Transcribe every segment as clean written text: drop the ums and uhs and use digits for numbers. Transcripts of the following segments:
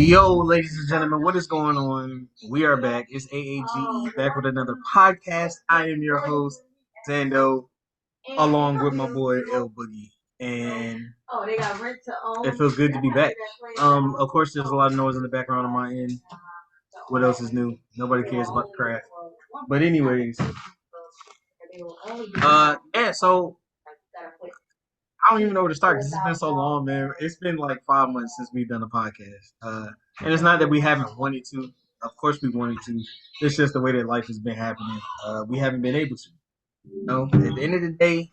Yo, ladies and gentlemen, what is going on? We are back. It's AAGE back with another podcast. I am your host, Zando, along with my boy L Boogie. And it feels good to be back. Of course, there's a lot of noise in the background on my end. What else is new? Nobody cares about the craft. But anyways, yeah, so I don't even know where to start because it's been so long, man. It's been like 5 months since we've done a podcast. And it's not that we haven't wanted to. Of course, we wanted to. It's just the way that life has been happening. We haven't been able to. At the end of the day,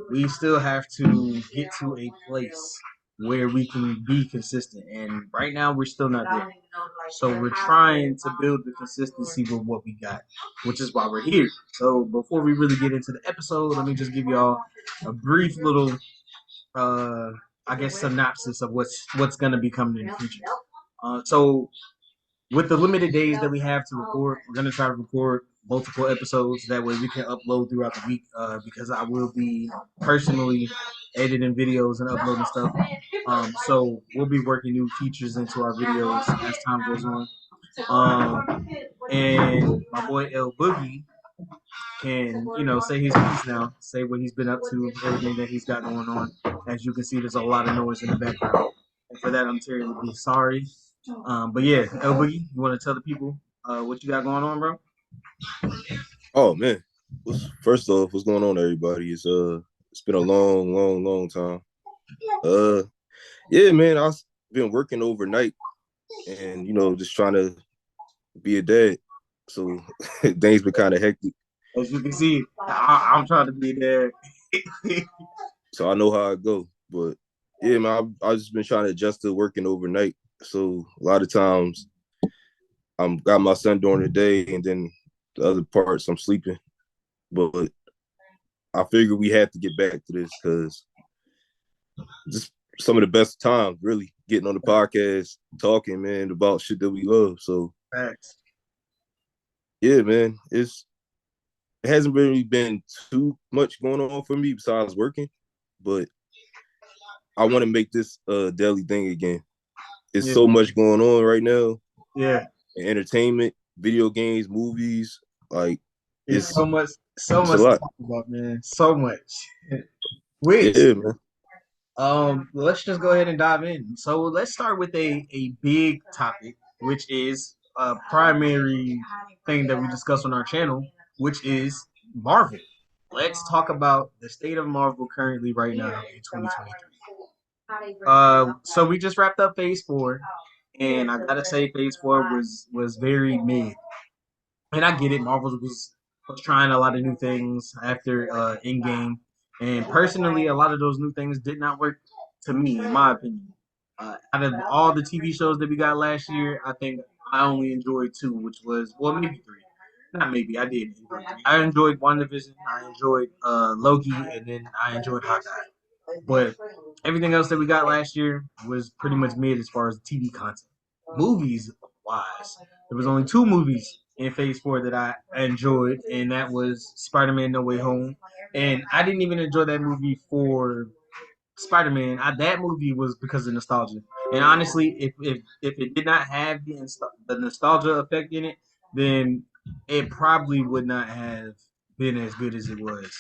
we still have to get to a place where we can be consistent. And right now, we're still not there. So we're trying to build the consistency with what we got, which is why we're here. So before we really get into the episode, let me just give y'all a brief little uh, I guess synopsis of what's gonna be coming in the future. So with the limited days that we have to record, we're gonna try to record multiple episodes. That way we can upload throughout the week. Because I will be personally editing videos and uploading stuff. So we'll be working new features into our videos as time goes on. And my boy L Boogie can, say his piece now, say what he's been up to, everything that he's got going on. As you can see, there's a lot of noise in the background. And for that, I'm terribly sorry. But yeah, El Boogie, you want to tell the people what you got going on, bro? Oh man, first off, what's going on, everybody? It's been a long time. Yeah, man, I've been working overnight, and just trying to be a dad. So things been kind of hectic. As you can see, I'm trying to be there. So I know how I go, but yeah, man, I've just been trying to adjust to working overnight. So a lot of times I'm got my son during the day, and then the other parts I'm sleeping. But I figure we have to get back to this because just some of the best times, really getting on the podcast, talking, man, about shit that we love. So, Thanks. Yeah, man, it hasn't really been too much going on for me besides working, but I want to make this a daily thing again. It's so much going on right now. Yeah. Entertainment, video games, movies, like it's so much a to lot. talk about, man. So much. Which Yeah, man. let's just go ahead and dive in. So let's start with a big topic, which is a primary thing that we discuss on our channel, which is Marvel. Let's talk about the state of Marvel currently right now in 2023. So we just wrapped up Phase 4, and I gotta say Phase 4 was very mid. And I get it, Marvel was trying a lot of new things after Endgame, and personally, a lot of those new things did not work to me, in my opinion. Out of all the TV shows that we got last year, I think I only enjoyed two, which was maybe three. Not maybe, I did enjoy three. I enjoyed WandaVision, I enjoyed Loki, and then I enjoyed Hawkeye. But everything else that we got last year was pretty much mid as far as TV content. Movies wise, there was only two movies in Phase 4 that I enjoyed, and that was Spider-Man No Way Home. And I didn't even enjoy that movie for Spider-Man. That movie was because of nostalgia. And honestly, if it did not have the nostalgia effect in it, then it probably would not have been as good as it was.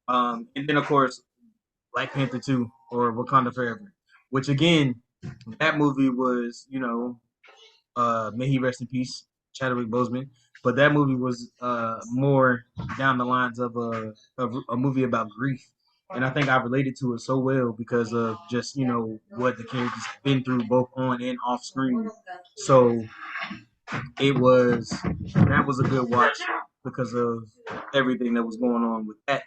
And then of course Black Panther 2 or Wakanda Forever, which again, that movie was, may he rest in peace, Chadwick Boseman. But that movie was more down the lines of a movie about grief. And I think I related to it so well because of just, what the characters have been through both on and off screen. So that was a good watch because of everything that was going on with that.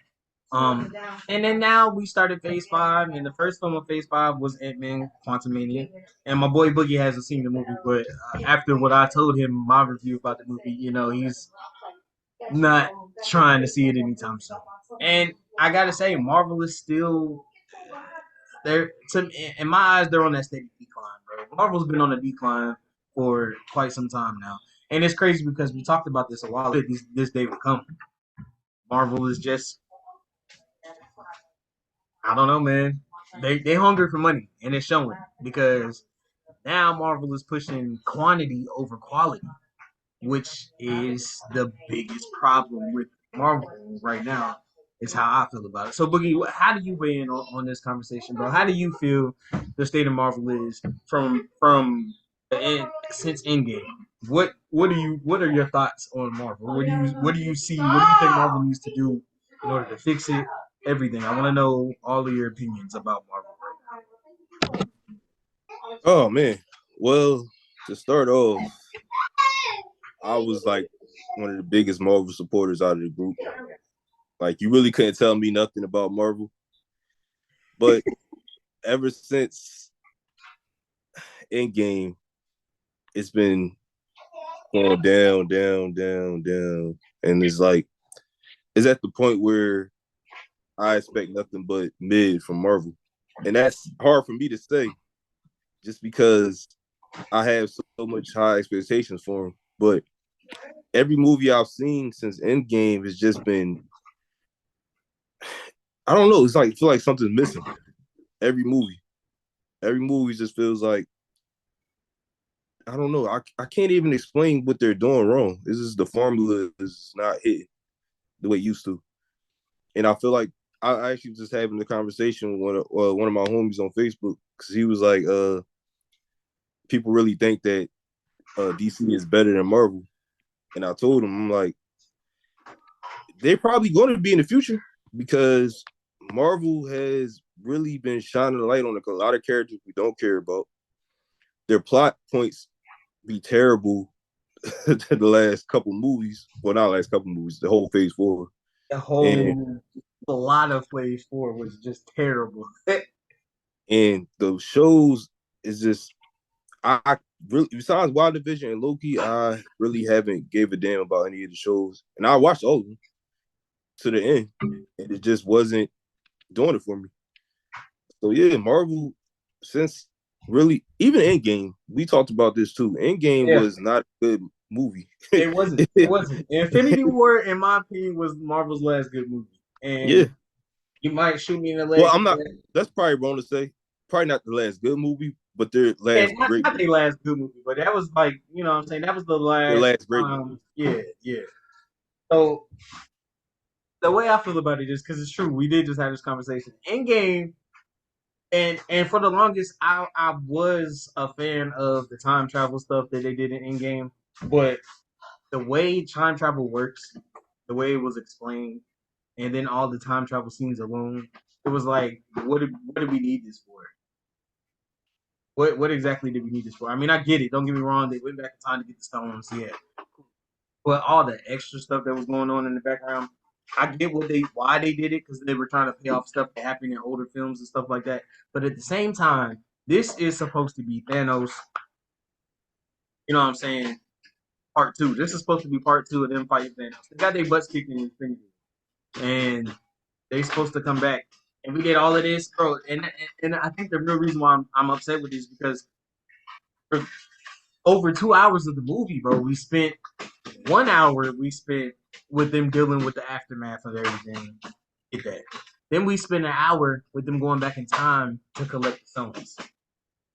And then now we started Phase 5, and the first film of Phase 5 was Ant-Man Quantumania. And my boy Boogie hasn't seen the movie, but after what I told him, my review about the movie, he's not trying to see it anytime soon. And I gotta say, Marvel is still there. In my eyes, they're on that steady decline, bro. Marvel's been on a decline for quite some time now, and it's crazy because we talked about this a while ago. This day would come. Marvel is just, I don't know, man. They hungry for money, and it's showing because Now Marvel is pushing quantity over quality, which is the biggest problem with Marvel right now. Is how I feel about it. So, Boogie, how do you weigh in on this conversation, bro? How do you feel the state of Marvel is from the end since Endgame? What are your thoughts on Marvel? What do you see? What do you think Marvel needs to do in order to fix it? Everything. I want to know all of your opinions about Marvel. Oh man. Well, to start off, I was like one of the biggest Marvel supporters out of the group. Like you really couldn't tell me nothing about Marvel. But ever since Endgame, it's been going down, down, down, down. And it's at the point where I expect nothing but mid from Marvel. And that's hard for me to say just because I have so much high expectations for him. But every movie I've seen since Endgame has just been, I don't know, it's like I feel like something's missing. Every movie. Every movie just feels like, I don't know. I can't even explain what they're doing wrong. This is the formula is not hitting the way it used to. And I feel like I actually just having the conversation with one of my homies on Facebook because he was like, people really think that DC is better than Marvel. And I told him, I'm like, they're probably going to be in the future because Marvel has really been shining a light on a lot of characters we don't care about. Their plot points be terrible the last couple movies. Well, not last couple movies, the whole Phase 4. The And whole a lot of Phase 4 was just terrible. and the shows is just I really besides Wild Division and Loki, I really haven't gave a damn about any of the shows. And I watched all of them to the end. And it just wasn't doing it for me. So yeah, Marvel since really even Endgame, we talked about this too. Endgame Yeah, was not a good movie. it wasn't. It wasn't. Infinity War, in my opinion, was Marvel's last good movie. Yeah. And you might shoot me in the Well, leg I'm for not. that. That's probably wrong to say. Probably not the last good movie, but their And last great not movie. their last good movie, but that was like, you know what I'm saying? That was the Their last last great movie. yeah, yeah. So the way I feel about it is because it's true. We did just have this conversation. Endgame, and for the longest, I was a fan of the time travel stuff that they did in Endgame, but the way time travel works, the way it was explained, and then all the time travel scenes alone, it was like, what do we need this for? What exactly did we need this for? I mean, I get it. Don't get me wrong. They went back in time to get the stones, yeah. But all the extra stuff that was going on in the background, I get why they did it because they were trying to pay off stuff that happened in older films and stuff like that. But at the same time, this is supposed to be Thanos. You know what I'm saying? Part two. This is supposed to be part two of them fighting Thanos. They got their butts kicked in Infinity, and they supposed to come back. And we did all of this, bro. And I think the real reason why I'm upset with this is because for over 2 hours of the movie, bro, we spent 1 hour we spent with them dealing with the aftermath of everything. Get that. Then we spent an hour with them going back in time to collect the stones.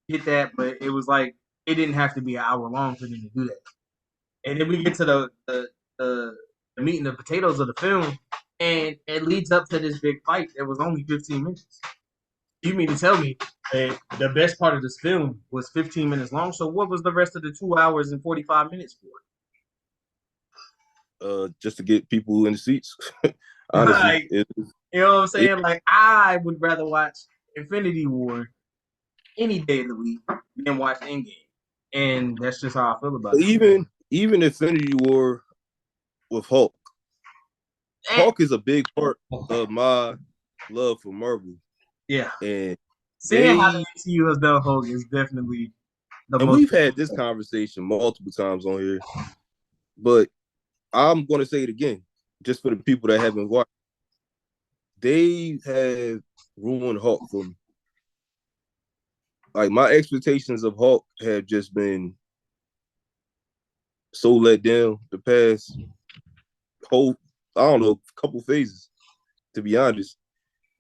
Get that, but it was like it didn't have to be an hour long for them to do that. And then we get to the meat and the potatoes of the film, and it leads up to this big fight that was only 15 minutes. You mean to tell me that the best part of this film was 15 minutes long? So what was the rest of the 2 hours and 45 minutes for? Just to get people in the seats. Honestly, Like, you know what I'm it saying? Like, I would rather watch Infinity War any day of the week than watch Endgame, and that's just how I feel about it. even Infinity War with Hulk. And, Hulk is a big part of my love for Marvel, yeah, and seeing how the they MCU has done Hulk is definitely the and most. we've had this conversation multiple times on here, but I'm going to say it again, just for the people that haven't watched. They have ruined Hulk for me. Like my expectations of Hulk have just been so let down the past whole, I don't know, couple phases, to be honest.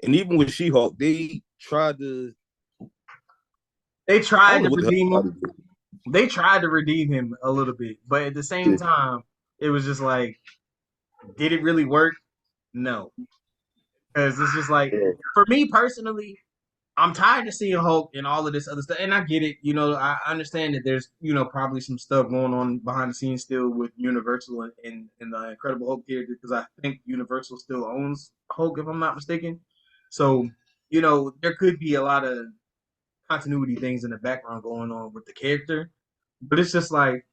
And even with She-Hulk, they tried to They I tried don't to know what the redeem hell him. They tried to redeem him a little bit, but at the same did. time, it was just like, did it really work? No, because it's just like, Yeah. for me personally, I'm tired of seeing Hulk and all of this other stuff, and I get it. I understand that there's probably some stuff going on behind the scenes still with Universal and the Incredible Hulk character, because I think Universal still owns Hulk if I'm not mistaken. So there could be a lot of continuity things in the background going on with the character, but it's just like,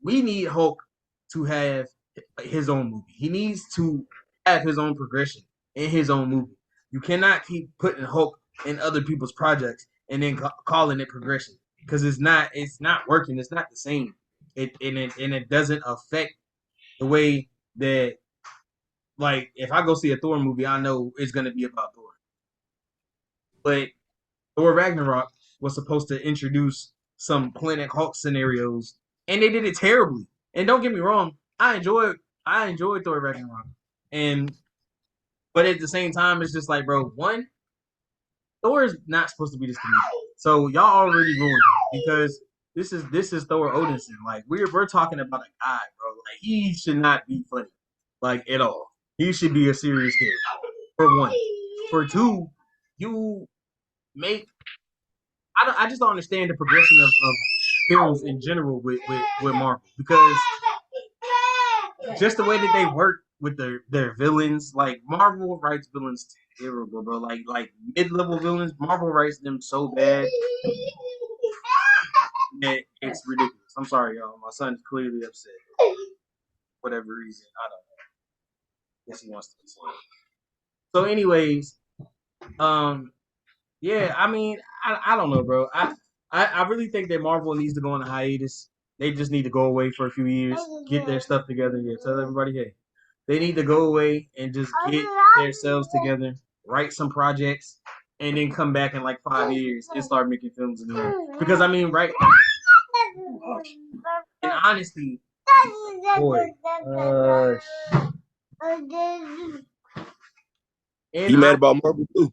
we need Hulk to have his own movie. He needs to have his own progression in his own movie. You cannot keep putting Hulk in other people's projects and then calling it progression, because it's not working. It's not the same. It doesn't affect the way that, like, if I go see a Thor movie, I know it's gonna be about Thor. But Thor Ragnarok was supposed to introduce some Planet Hulk scenarios, and they did it terribly. And don't get me wrong, I enjoyed Thor Ragnarok, and but at the same time, it's just like, bro, one, Thor is not supposed to be this comedic. So y'all already ruined it, because this is Thor Odinson. Like, we're talking about a guy, bro. Like, he should not be funny, like, at all. He should be a serious character. For one, for two, you make I just don't understand the progression of films in general with Marvel, because just the way that they work with their villains, like, Marvel writes villains terrible, bro. Like mid level villains, Marvel writes them so bad that it's ridiculous. I'm sorry, y'all. My son's clearly upset for whatever reason. I don't know. Guess he wants to be seen. So, anyways, um, yeah, I mean, I don't know, bro. I really think that Marvel needs to go on a hiatus. They just need to go away for a few years, get their stuff together. Yeah, tell everybody, hey, they need to go away and just get themselves together, write some projects, and then come back in like 5 years and start making films again. Because I mean, right? In honesty, boy, in He mad about Marvel too.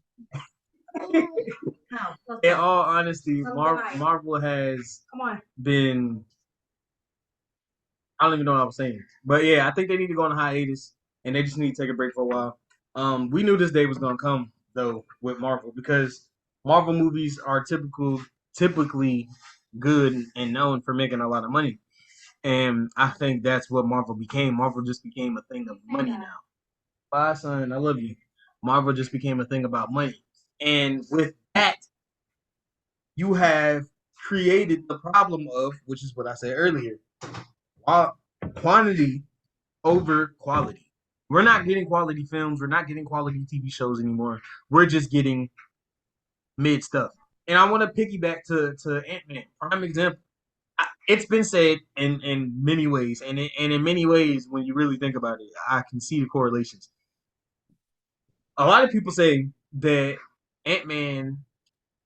in all honesty, Marvel has been. I don't even know what I was saying, but yeah, I think they need to go on a hiatus, and they just need to take a break for a while. We knew this day was gonna come though with Marvel, because Marvel movies are typically good and known for making a lot of money, and I think that's what Marvel became. Marvel just became a thing of money now. Bye, son. I love you. Marvel just became a thing about money, and with that, you have created the problem of, which is what I said earlier, quantity over quality. We're not getting quality films. We're not getting quality TV shows anymore. We're just getting mid stuff. And I want to piggyback to Ant Man. Prime example. It's been said in many ways, and in many ways, when you really think about it, I can see the correlations. A lot of people say that Ant Man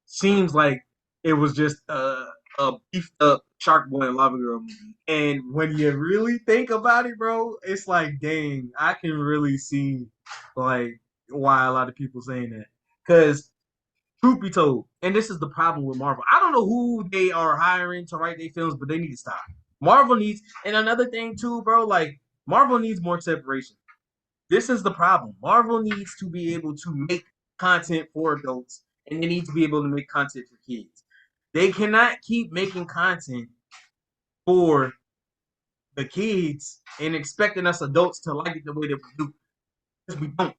seems like it was just a beefed up Shark Boy and Lava Girl movie. And when you really think about it, bro, it's like, dang, I can really see like why a lot of people saying that. Because truth be told, and this is the problem with Marvel, I don't know who they are hiring to write their films, but they need to stop. Marvel needs, and another thing too, bro, like, Marvel needs more separation. This is the problem. Marvel needs to be able to make content for adults, and they need to be able to make content for kids. They cannot keep making content for the kids and expecting us adults to like it the way that we do, because we don't.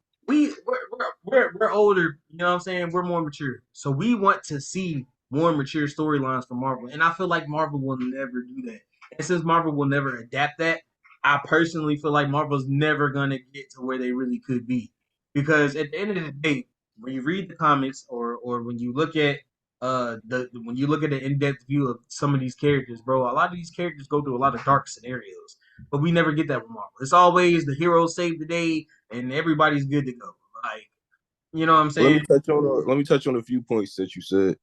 We're older, you know what I'm saying? We're more mature. So we want to see more mature storylines from Marvel. And I feel like Marvel will never do that. And since Marvel will never adapt that, I personally feel like Marvel's never gonna get to where they really could be. Because at the end of the day, when you read the comics, or when you look at the when you look at an in-depth view of some of these characters, bro, a lot of these characters go through a lot of dark scenarios. But we never get that with Marvel. It's always the heroes save the day and everybody's good to go. Like, you know what I'm Let saying? me touch on a few points that you said.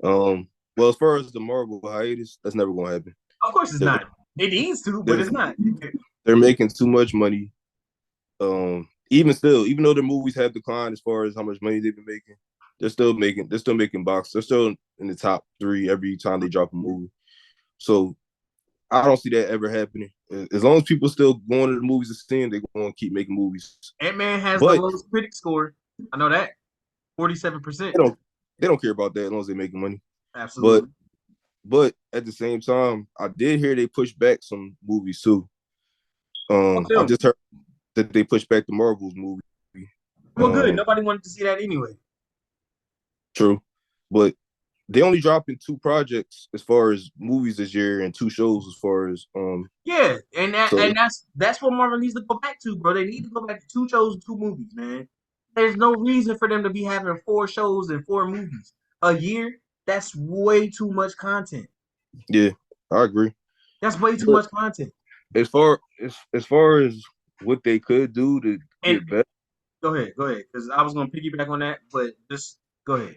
Well, as far as the Marvel hiatus, that's never gonna happen. Of course it's They're, not. It needs to, but they're, it's not. they're making too much money. Even still, even though their movies have declined as far as how much money they've been making, they're still making box. They're still in the top three every time they drop a movie. So I don't see that ever happening. As long as people still going to the movies and seeing, they're going to keep making movies. Ant-Man has the But lowest critic score. I know that. 47%. they don't they don't care about that as long as they're making money. But Absolutely. but at the same time, I did hear they push back some movies too. Fuck I them. just heard that they pushed back the Marvels movie. Well, good. Um, Nobody wanted to see that anyway. true, but they only dropping two projects as far as movies this year and two shows as far as Yeah, and that so and that's what Marvel needs to go back to, bro. They need to go back to two shows and two movies, man. There's no reason for them to be having four shows and four movies a year. That's way too much content. yeah, I agree. That's way too But much content. as far as what they could do to And get better, go ahead, because I was gonna piggyback on that, but just go ahead.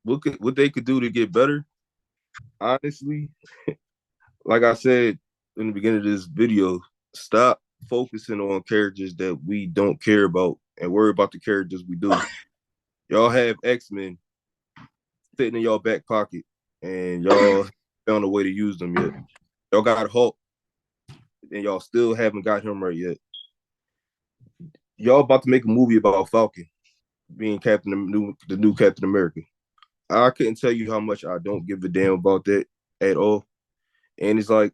what they could do to get better, honestly, like I said in the beginning of this video, stop focusing on characters that we don't care about and worry about the characters we do. Y'all have X-Men sitting in y'all back pocket, and y'all found a way to use them yet. Y'all got Hulk, and y'all still haven't got him right yet. Y'all about to make a movie about Falcon being the new Captain America. I couldn't tell you how much I don't give a damn about that at all. And it's like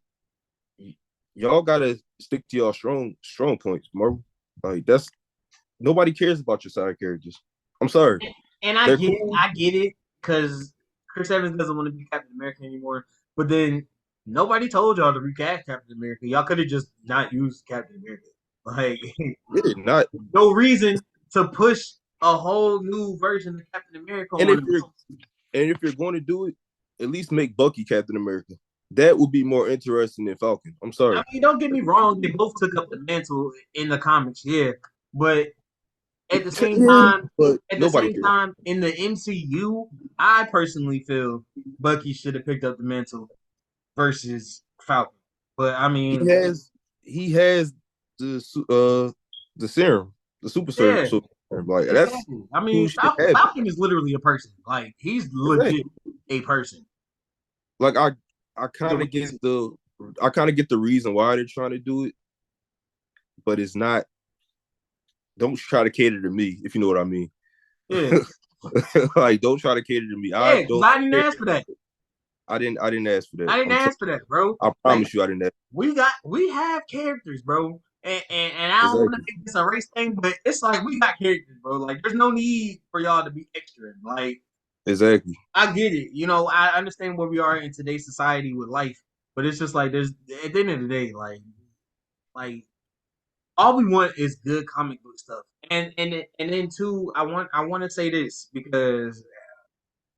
y'all gotta stick to y'all strong points, Marvel. Like that's nobody cares about your side characters. I'm sorry, And they're cool. I get it, because Chris Evans doesn't want to be Captain America anymore. But then nobody told y'all to recast Captain America. Y'all could have just not used Captain America. Like Yeah, not. no reason to push a whole new version of Captain America And on if him. you're going to do it, at least make Bucky Captain America. That would be more interesting than Falcon. I'm I sorry. mean, don't get me wrong; they both took up the mantle in the comics, yeah. But Yeah, but at the nobody same cares. time, in the MCU, I personally feel Bucky should have picked up the mantle versus Falcon. But I He mean, has he has the serum, the super serum. yeah, So like that's exactly. I who mean, should have it. Falcon is literally a person. Like he's legit Exactly. a person. Like I kind of get the reason why they're trying to do it, but it's not. Don't try to cater to me if you know what I mean. Yeah, Like don't try to cater to me. I yeah. Because don't I didn't care. ask for that. I didn't ask for that. I didn't ask for that, bro. I Like promise you I didn't ask. we have characters, bro. And I don't want to Exactly. make this a race thing, but it's like we got characters, bro. Like there's no need for y'all to be extra. Like Exactly. I get it. You know, I understand where we are in today's society with life, but it's just like there's at the end of the day, like all we want is good comic book stuff. And then too, I want to say this because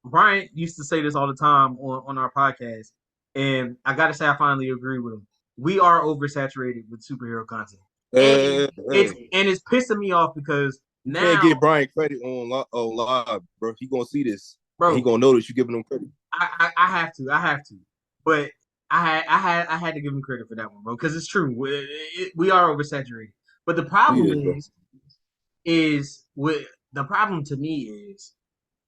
Brian used to say this all the time on our podcast, and I got to say I finally agree with him. We are oversaturated with superhero content, and Hey, it's pissing me off because you can't now, give Brian credit on live, bro. He gonna see this and he bro, gonna know that you giving him credit. I have to, but I had to give him credit for that one, bro, because it's true. We are oversaturated, but the We problem is, bro. is with the problem to me is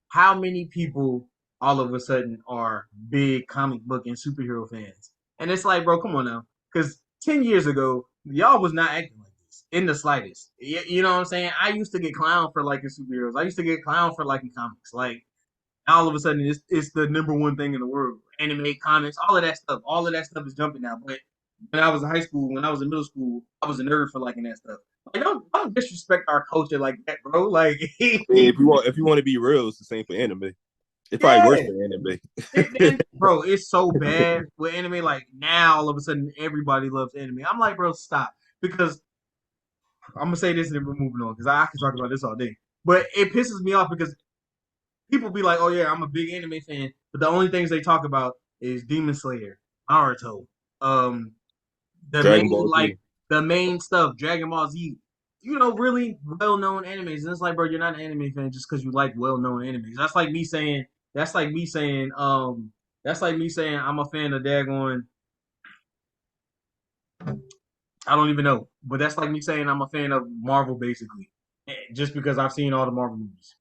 how many people all of a sudden are big comic book and superhero fans. And it's like, bro, come on now. Because 10 years ago, y'all was not acting like this in the slightest. You know what I'm saying? I used to get clowned for liking superheroes. I used to get clowned for liking comics. Like, all of a sudden, it's the number one thing in the world. Anime, comics, all of that stuff. All of that stuff is jumping now. But when I was in high school, when I was in middle school, I was a nerd for liking that stuff. Like, don't disrespect our culture like that, bro. Like, I mean, if you want to be real, it's the same for anime. It's probably worse yeah. for anime. Then, bro, it's so bad with anime. Like now, all of a sudden, everybody loves anime. I'm like, bro, stop. Because I'm gonna say this and then we're moving on because I can talk about this all day. But it pisses me off because people be like, oh yeah, I'm a big anime fan, but the only things they talk about is Demon Slayer, Naruto, um, the Dragon main Ball like Z. the main stuff, Dragon Ball Z. You know, really well-known animes, and it's like, bro, you're not an anime fan just because you like well-known animes. That's like me saying. That's like me saying. That's like me saying I'm a fan of Dagon. I don't even know, but that's like me saying I'm a fan of Marvel, basically, just because I've seen all the Marvel movies.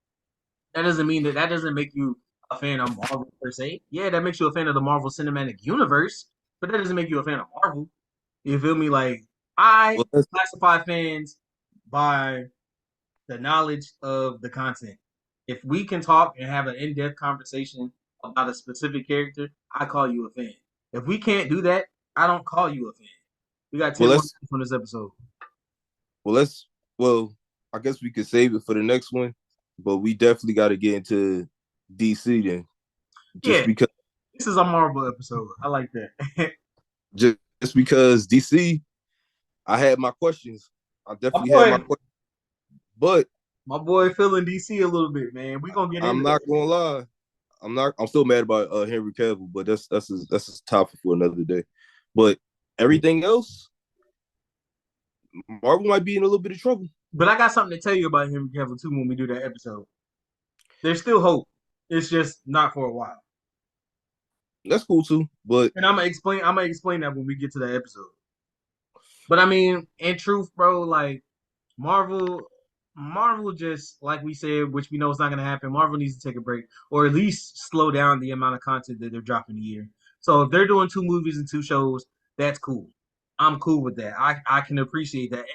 That doesn't mean that doesn't make you a fan of Marvel per se. Yeah, that makes you a fan of the Marvel Cinematic Universe, but that doesn't make you a fan of Marvel. You feel me? Like I Well, let's classify fans by the knowledge of the content. If we can talk and have an in-depth conversation about a specific character, I call you a fan. If we can't do that, I don't call you a fan. We got well 10 more let's minutes on this episode. well let's well I guess we could save it for the next one, but we definitely got to get into DC then, just Yeah, because this is a Marvel episode. I like that. just because DC, I had my questions. I my definitely had my boy, questions, but my boy feeling DC a little bit, man. We gonna get I'm into not that. gonna lie. I'm still mad about Henry Cavill, but that's a topic for another day. But everything else, Marvel might be in a little bit of trouble. But I got something to tell you about Henry Cavill too when we do that episode. There's still hope. It's just not for a while. That's cool too. But And I'm gonna explain that when we get to that episode. But I mean, in truth, bro, like Marvel, Marvel just like we said, which we know is not gonna happen. Marvel needs to take a break, or at least slow down the amount of content that they're dropping a year. So if they're doing two movies and two shows, that's cool. I'm cool with that. I can appreciate that,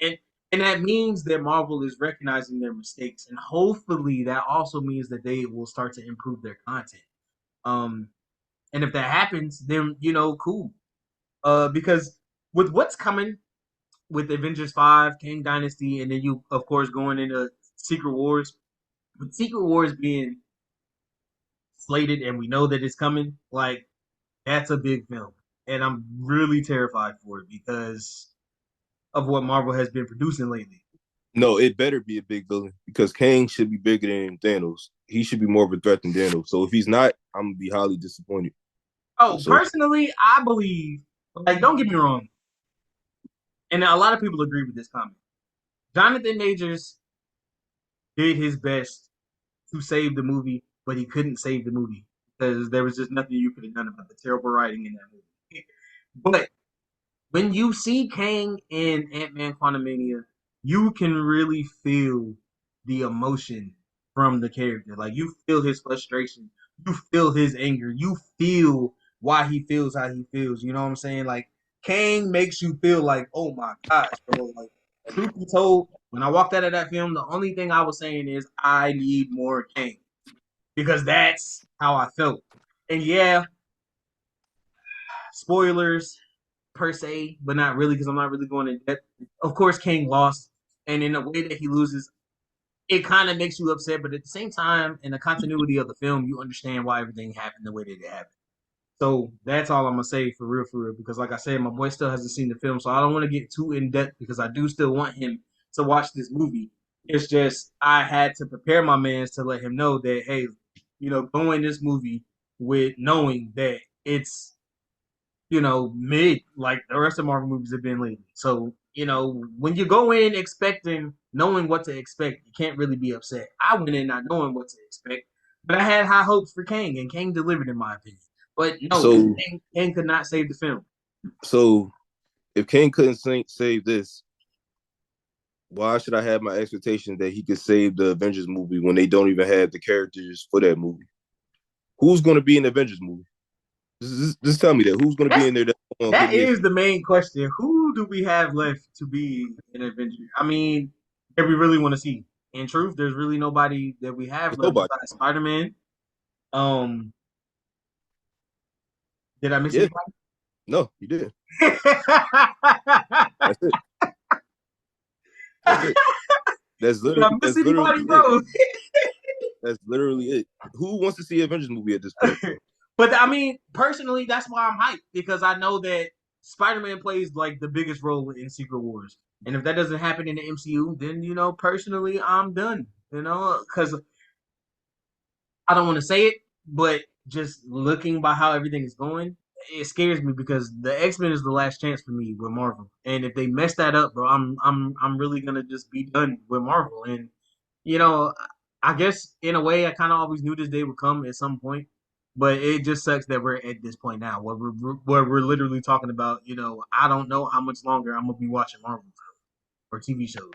and that means that Marvel is recognizing their mistakes, and hopefully that also means that they will start to improve their content. Um, and if that happens, then cool. Because with what's coming with Avengers 5, King Dynasty, and then you, of course, going into Secret Wars. With Secret Wars being slated and we know that it's coming, like, that's a big film. And I'm really terrified for it because of what Marvel has been producing lately. no, it better be a big villain because Kang should be bigger than Thanos. He should be more of a threat than Thanos. So if he's not, I'm gonna be highly disappointed. Oh, So personally, I believe, like, don't get me wrong, and a lot of people agree with this comment. Jonathan Majors did his best to save the movie, but he couldn't save the movie because there was just nothing you could have done about the terrible writing in that movie. But when you see Kang in Ant-Man Quantumania, you can really feel the emotion from the character. Like you feel his frustration, you feel his anger, you feel why he feels how he feels. You know what I'm saying? Like Kang makes you feel like, oh my gosh, bro. Like truth be told, when I walked out of that film, the only thing I was saying is I need more Kang because that's how I felt. And yeah, spoilers per se, but not really because I'm not really going in depth. Of course, King lost, and in the way that he loses, it kind of makes you upset. But at the same time, in the continuity of the film, you understand why everything happened the way that it happened. So that's all I'm gonna say for real. Because like I said, my boy still hasn't seen the film, so I don't want to get too in depth because I do still want him to watch this movie. It's just I had to prepare my man's to let him know that hey, go in this movie with knowing that it's mid like the rest of Marvel movies have been lately. So, when you go in expecting knowing what to expect, you can't really be upset. I went in not knowing what to expect, but I had high hopes for Kang, and Kang delivered in my opinion. But no, so Kang could not save the film. so if Kang couldn't save this, why should I have my expectation that he could save the Avengers movie when they don't even have the characters for that movie? Who's going to be in the Avengers movie? Just tell me that. Who's going to be That's in there that's going to give that me a is the main question. Who do we have left to be an Avenger? I mean, that we really want to see. In truth, there's really nobody that we have It's left nobody. besides Spider-Man. Um, did I miss Yeah, anybody? no, you didn't. Did That's it. That's it. I miss That's literally anybody, it. bro? That's literally it. Who wants to see Avengers movie at this point? But I mean, personally, that's why I'm hyped because I know that Spider-Man plays like the biggest role in Secret Wars, and if that doesn't happen in the MCU, then personally, I'm done. Because I don't want to say it, but just looking by how everything is going, it scares me because the X-Men is the last chance for me with Marvel, and if they mess that up, bro, I'm really gonna just be done with Marvel. And you know, I guess in a way, I kind of always knew this day would come at some point, but it just sucks that we're at this point now where we're literally talking about, I don't know how much longer I'm gonna be watching Marvel or TV shows.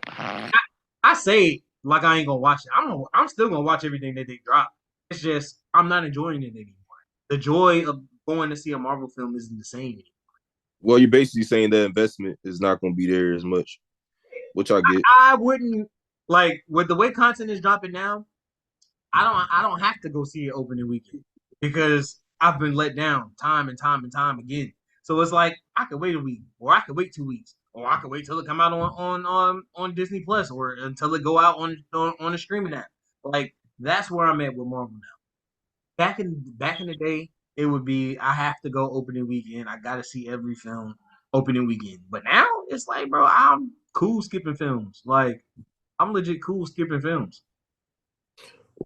I say like I ain't gonna watch it. I'm still gonna watch everything that they drop. It's just I'm not enjoying it anymore. The joy of going to see a Marvel film isn't the same anymore. Well, you're basically saying that investment is not going to be there as much, which I get. I wouldn't like with the way content is dropping now. I don't have to go see it opening weekend because I've been let down time and time and time again. So it's like I could wait a week, or I could wait 2 weeks, or I could wait till it come out on Disney Plus, or until it go out on a streaming app. Like that's where I'm at with Marvel now. Back in the day, it would be I have to go opening weekend. I got to see every film opening weekend. But now it's like, bro, I'm cool skipping films. Like I'm legit cool skipping films.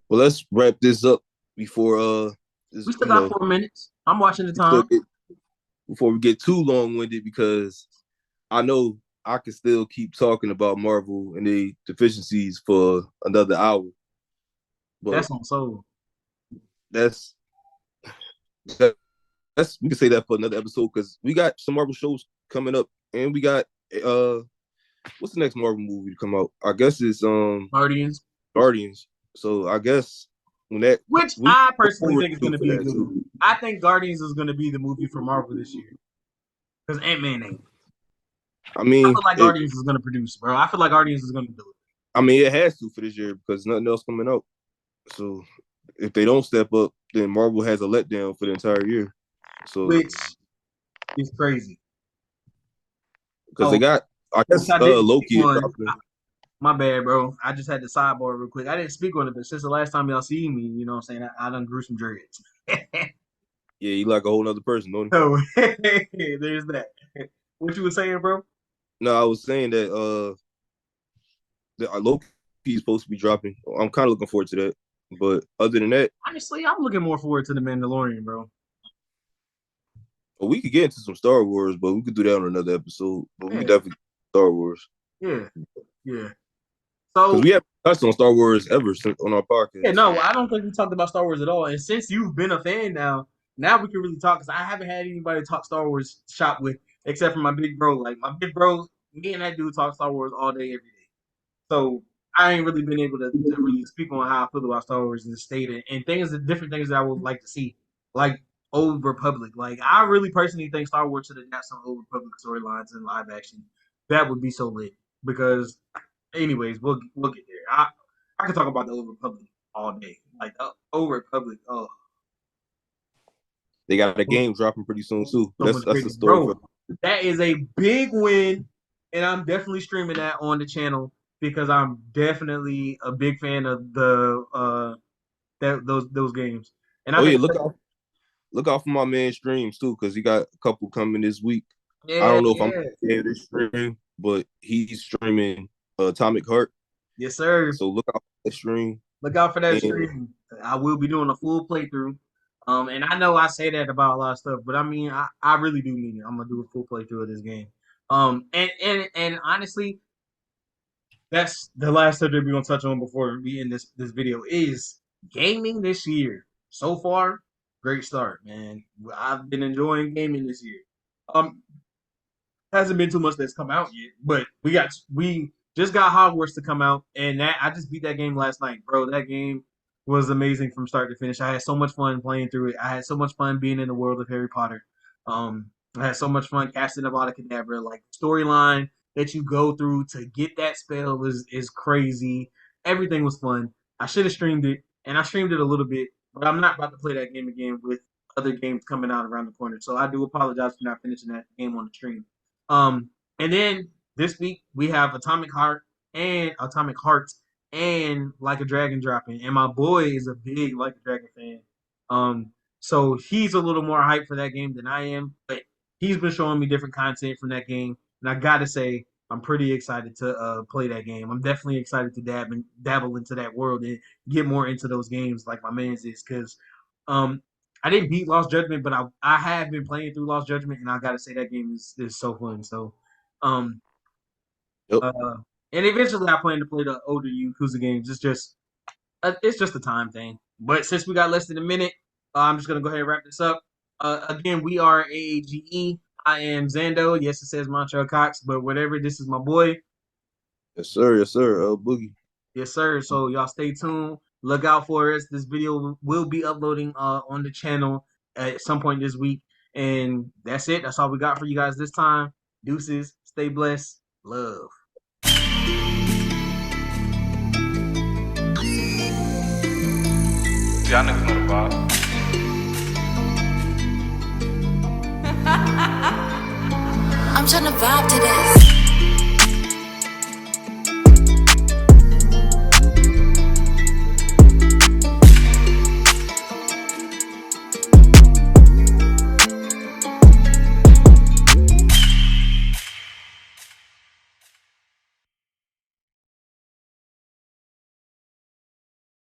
Well, let's wrap this up before We this, still got 4 minutes. I'm watching the we still time. get before we get too long winded because I know I can still keep talking about Marvel and the deficiencies for another hour, but That's on Soul. that's that, that's we can say that for another episode because we got some Marvel shows coming up and we got uh what's the next Marvel movie to come out? I guess it's Guardians, Guardians. So I guess when that which we I look personally forward think is to going to for be a that good movie. too. I think Guardians is going to be the movie for Marvel this year because Ant-Man ain't. I I mean feel like it. Guardians is going to produce, bro. I feel like Guardians is going to do it. I mean it has to for this year because nothing else coming out. So if they don't step up, then Marvel has a letdown for the entire year. So Which is crazy. because they Oh, got, I which guess I didn't speak Loki is on. dropping. My bad, bro. I just had to sidebar real quick. I didn't speak on it, but since the last time y'all seen me, you know what I'm saying, I done grew some dreads. Yeah, he like a whole other person, don't he? So there's that. What you were saying, bro? No, I was saying that Loki is supposed to be dropping. I'm kind of looking forward to that. But other than that, Honestly, I'm looking more forward to the Mandalorian, bro. well, we could get into some Star Wars, but we could do that on another episode. But we could Yeah, definitely Star Wars yeah, yeah. because So we haven't touched on Star Wars ever since on our yeah, podcast. So no, I don't think we talked about Star Wars at all. And since you've been a fan now we can really talk because I haven't had anybody to talk Star Wars shop with except for my big bro. Like my big bro, me and that dude talk Star Wars all day, every day. So I ain't really been able to really speak on how I feel about Star Wars in the state and things, the different things that I would like to see, like Old Republic. Like I really personally think Star Wars should adapt some Old Republic storylines in live action. That would be so lit. Because, anyways, we'll get there. I could talk about the Old Republic all day. Like the Old Republic, oh, they got a game dropping pretty soon too. so That's much that's a greater, story bro. for. That is a big win, and I'm definitely streaming that on the channel because I'm definitely a big fan of the those games. And I Oh yeah, think, look out for my man streams too because he got a couple coming this week. I yeah, don't know if I'm yeah, there this stream, but he's streaming Atomic Heart. yes, sir. So look out for that stream. Look out for that And stream. I will be doing a full playthrough. And I know I say that about a lot of stuff, but I mean, I really do mean it. I'm gonna do a full playthrough of this game. And honestly, that's the last subject we're gonna touch on before we end this video is gaming this year. So far, great start, man. I've been enjoying gaming this year. Um, hasn't been too much that's come out yet, but we just got Hogwarts to come out, and that I just beat that game last night, bro. That game was amazing from start to finish. I had so much fun playing through it. I had so much fun being in the world of Harry Potter. I had so much fun casting Avada Kedavra. Like storyline that you go through to get that spell is crazy. Everything was fun. I should have streamed it, and I streamed it a little bit, but I'm not about to play that game again with other games coming out around the corner. So I do apologize for not finishing that game on the stream. And then this week we have Atomic Hearts and Like a Dragon dropping. And my boy is a big Like a Dragon fan. So he's a little more hyped for that game than I am, but he's been showing me different content from that game, and I gotta say I'm pretty excited to play that game. I'm definitely excited to dabble into that world and get more into those games like my man's is because um I didn't beat Lost Judgment, but I have been playing through Lost Judgment, and I gotta say that game is so fun. So, um, yep, uh, and eventually I plan to play the older Yakuza games. It's just a time thing. But since we got less than a minute, I'm just gonna go ahead and wrap this up. Again, we are AAGE. I am Zando. Yes, it says Montreal Cox, but whatever. This is my boy. yes sir, Boogie. Yes, sir. So y'all stay tuned. Look out for us. This video will be uploading on the channel at some point this week. And that's it. That's all we got for you guys this time. Deuces. Stay blessed. Love. Y'all niggas know the vibe. I'm tryna vibe to this.